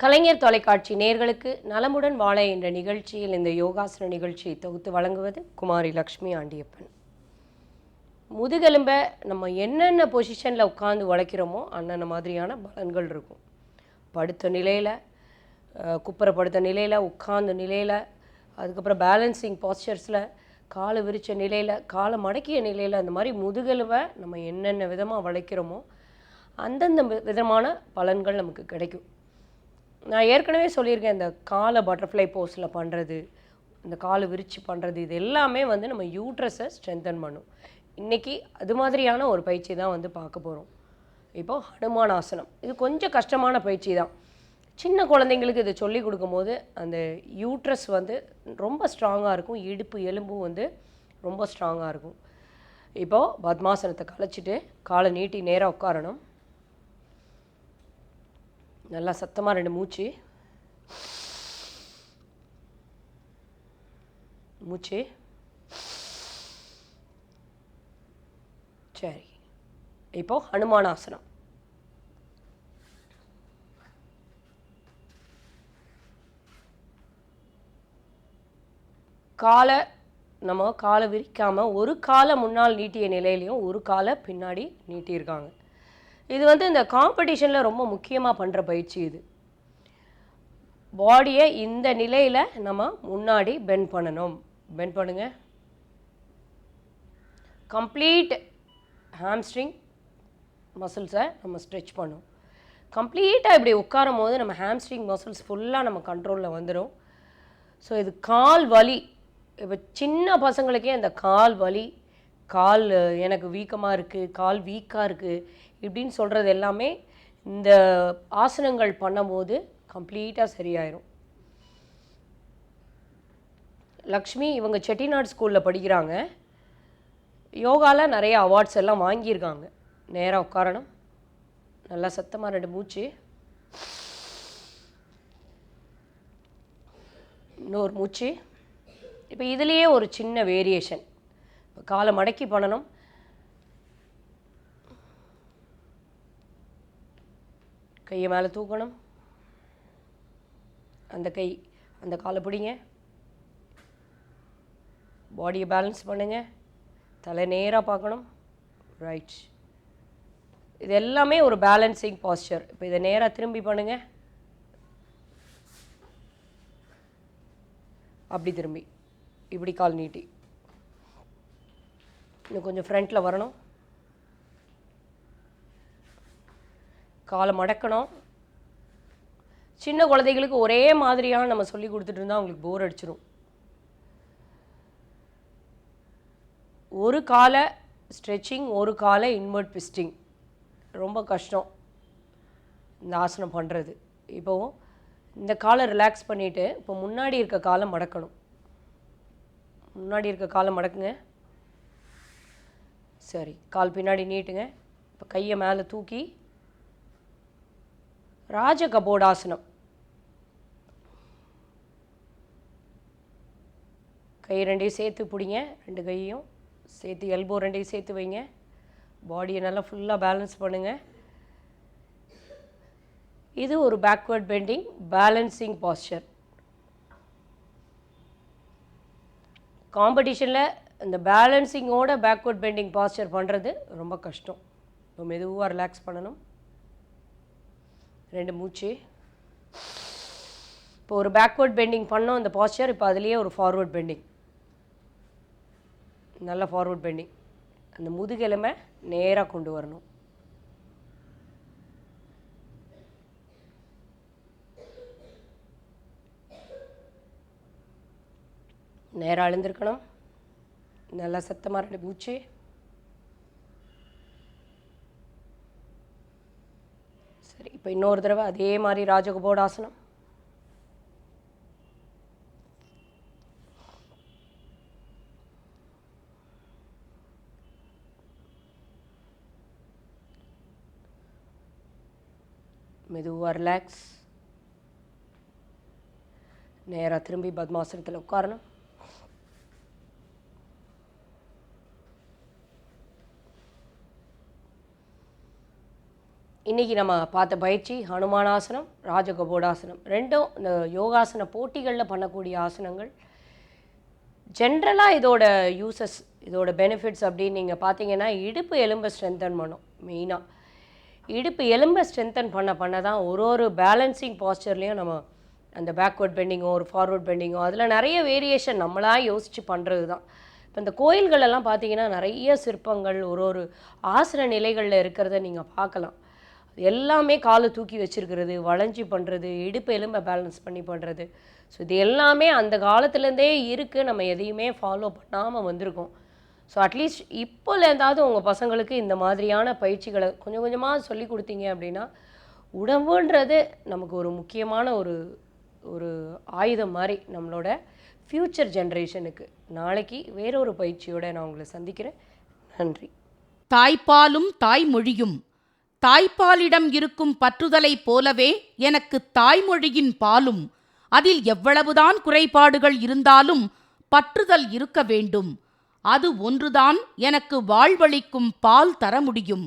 கலைஞர் தொலைக்காட்சி நேயர்களுக்கு நலமுடன் வாழ என்ற நிகழ்ச்சியில் இந்த யோகாசன நிகழ்ச்சியை தொகுத்து வழங்குவது குமாரி லக்ஷ்மி ஆண்டியப்பன். முதுகெலும்பை நம்ம என்னென்ன பொசிஷனில் உட்காந்து உழைக்கிறோமோ அன்னன்ன மாதிரியான பலன்கள் இருக்கும். படுத்த நிலையில், குப்புறப்படுத்த நிலையில், உட்கார்ந்த நிலையில், அதுக்கப்புறம் பேலன்சிங் பாஸ்டர்ஸில், காலை விரித்த நிலையில், காலை மடக்கிய நிலையில், அந்த மாதிரி முதுகெலும்பை நம்ம என்னென்ன விதமாக வளைக்கிறோமோ அந்தந்த விதமான பலன்கள் நமக்கு கிடைக்கும். நான் ஏற்கனவே சொல்லியிருக்கேன், இந்த காலை பட்டர்ஃப்ளை போஸில் பண்ணுறது, இந்த காலை விரித்து பண்ணுறது, இது எல்லாமே நம்ம யூட்ரஸை ஸ்ட்ரென்தன் பண்ணும். இன்றைக்கி அது மாதிரியான ஒரு பயிற்சி தான் பார்க்க போகிறோம். இப்போது ஹனுமான் ஆசனம். இது கொஞ்சம் கஷ்டமான பயிற்சி தான். சின்ன குழந்தைங்களுக்கு இதை சொல்லி கொடுக்கும்போது அந்த யூட்ரஸ் ரொம்ப ஸ்ட்ராங்காக இருக்கும், இடுப்பு எலும்பும் ரொம்ப ஸ்ட்ராங்காக இருக்கும். இப்போது பத்மாசனத்தை கலைச்சிட்டு காலை நீட்டி நேராக உட்காரணும். நல்லா சத்தமாக 2 மூச்சு. சரி, இப்போது ஹனுமான் ஆசனம். காலை விரிக்காமல் ஒரு காலை முன்னால் நீட்டிய நிலையிலையும் ஒரு காலை பின்னாடி நீட்டியிருக்காங்க. இது இந்த காம்படிஷனில் ரொம்ப முக்கியமாக பண்ணுற பயிற்சி. இது பாடியை இந்த நிலையில் நம்ம முன்னாடி பெண்ட் பண்ணணும். பெண்ட் பண்ணுங்க. கம்ப்ளீட் ஹாம்ஸ்ட்ரிங் மசில்ஸை நம்ம ஸ்ட்ரெச் பண்ணும். கம்ப்ளீட்டாக இப்படி உட்காரும் போது நம்ம ஹாம்ஸ்ட்ரிங் மசில்ஸ் ஃபுல்லாக நம்ம கண்ட்ரோலில் வந்துடும். ஸோ இது கால் வலி. இப்போ சின்ன பசங்களுக்கே அந்த கால் வலி, கால் எனக்கு வீக்கமாக இருக்குது, கால் வீக்காக இருக்குது இப்படின்னு சொல்கிறது எல்லாமே இந்த ஆசனங்கள் பண்ணும்போது கம்ப்ளீட்டாக சரியாயிரும். லக்ஷ்மி இவங்க செட்டிநாடு ஸ்கூலில் படிக்கிறாங்க. யோகாவில் நிறைய அவார்ட்ஸ் எல்லாம் வாங்கியிருக்காங்க. நேராக உட்காரணும். நல்லா சத்தமாக 2 மூச்சு. இன்னொரு மூச்சு. இப்போ இதுலேயே ஒரு சின்ன வேரியேஷன். இப்போ காலை மடக்கி பண்ணணும். கையை மேலே தூக்கணும். அந்த காலை பிடிங்க. பாடியை பேலன்ஸ் பண்ணுங்க. தலை நேராக பார்க்கணும். ரைட். இது எல்லாமே ஒரு பேலன்சிங் பாஸ்டர். இப்போ இதை நேராக திரும்பி பண்ணுங்க. அப்படி திரும்பி இப்படி கால் நீட்டி இன்னும் கொஞ்சம் ஃப்ரண்ட்டில் வரணும். காலை மடக்கணும். சின்ன குழந்தைகளுக்கு ஒரே மாதிரியான நம்ம சொல்லி கொடுத்துட்டு இருந்தால் அவங்களுக்கு போர் அடிச்சிடும். ஒரு காலை ஸ்ட்ரெச்சிங், ஒரு காலை இன்வெர்ட் ட்விஸ்டிங். ரொம்ப கஷ்டம் இந்த ஆசனம் பண்ணுறது. இப்போது இந்த காலை ரிலாக்ஸ் பண்ணிவிட்டு இப்போ முன்னாடி இருக்க காலை மடக்கணும். முன்னாடி இருக்க காலை மடக்குங்க. சரி, கால் பின்னாடி நீட்டுங்க. இப்போ கையை மேலே தூக்கி ராஜ கபோடாசனம். கை 2ஐயும் சேர்த்து பிடிங்க. 2 கையையும் சேர்த்து, எல்போ 2ஐயும் சேர்த்து வைங்க. பாடியை நல்லா ஃபுல்லாக பேலன்ஸ் பண்ணுங்கள். இது ஒரு பேக்வர்ட் பெண்டிங் பேலன்சிங் பாஸ்டர். காம்படிஷனில் இந்த பேலன்சிங்கோட பேக்வர்ட் பெண்டிங் பாஸ்டர் பண்ணுறது ரொம்ப கஷ்டம். இப்போ மெதுவாக ரிலாக்ஸ் பண்ணணும். 2 மூச்சு. இப்போ ஒரு பேக்வர்ட் பெண்டிங் பண்ணோம் இந்த பாஸ்டர். இப்போ அதுலேயே ஒரு ஃபார்வர்ட் பெண்டிங். நல்ல ஃபார்வர்ட் பெண்டிங். அந்த முதுகெலும்பை நேராக கொண்டு வரணும். நேராக எழுந்திருக்கணும். நல்லா சத்தமாக 2 மூச்சு. சரி, இப்போ இன்னொரு தடவை அதே மாதிரி ராஜகபோடாசனம். மெதுவாக ரிலாக்ஸ். நேராக திரும்பி பத்மாசனத்தில் உட்காரணும். இன்றைக்கி நம்ம பார்த்த பயிற்சி ஹனுமானாசனம், ராஜகபோடாசனம், ரெண்டும் இந்த யோகாசன போட்டிகளில் பண்ணக்கூடிய ஆசனங்கள். ஜென்ரலாக இதோட யூசஸ், இதோட பெனிஃபிட்ஸ் அப்படின்னு நீங்கள் பார்த்தீங்கன்னா, இடுப்பு எலும்பை ஸ்ட்ரென்தன் பண்ணும். மெயினாக இடுப்பு எலும்பை ஸ்ட்ரென்தன் பண்ண தான் ஒரு பேலன்சிங் பாஸ்டர்லேயும் நம்ம அந்த பேக்வர்ட் பெண்டிங்கோ ஒரு ஃபார்வர்ட் பெண்டிங்கோ அதில் நிறைய வேரியேஷன் நம்மளாக யோசித்து பண்ணுறது தான். இப்போ இந்த கோயில்களெல்லாம் பார்த்தீங்கன்னா நிறைய சிற்பங்கள் ஒரு ஆசன நிலைகளில் இருக்கிறத நீங்கள் பார்க்கலாம். எல்லாமே காலை தூக்கி வச்சுருக்கிறது, வளைஞ்சி பண்ணுறது, இடுப்பு எலும்பை பேலன்ஸ் பண்ணி பண்ணுறது. ஸோ இது எல்லாமே அந்த காலத்துலேருந்தே இருக்குது, நம்ம எதையுமே ஃபாலோ பண்ணாமல் வந்திருக்கோம். ஸோ அட்லீஸ்ட் இப்போலேருந்தாவது உங்கள் பசங்களுக்கு இந்த மாதிரியான பயிற்சிகளை கொஞ்சம் கொஞ்சமாக சொல்லி கொடுத்தீங்க அப்படின்னா, உடம்புன்றது நமக்கு ஒரு முக்கியமான ஒரு ஆயுதம் மாதிரி நம்மளோட ஃப்யூச்சர் ஜென்ரேஷனுக்கு. நாளைக்கு வேறொரு பயிற்சியோடு நான் உங்களை சந்திக்கிறேன். நன்றி. தாய்ப்பாலும் தாய்மொழியும். தாய்ப்பாலிடம் இருக்கும் பற்றுதலைப் போலவே எனக்கு தாய்மொழியின் பாலும். அதில் எவ்வளவுதான் குறைபாடுகள் இருந்தாலும் பற்றுதல் இருக்க வேண்டும். அது ஒன்றுதான் எனக்கு வாழ்வளிக்கும் பால் தர முடியும்.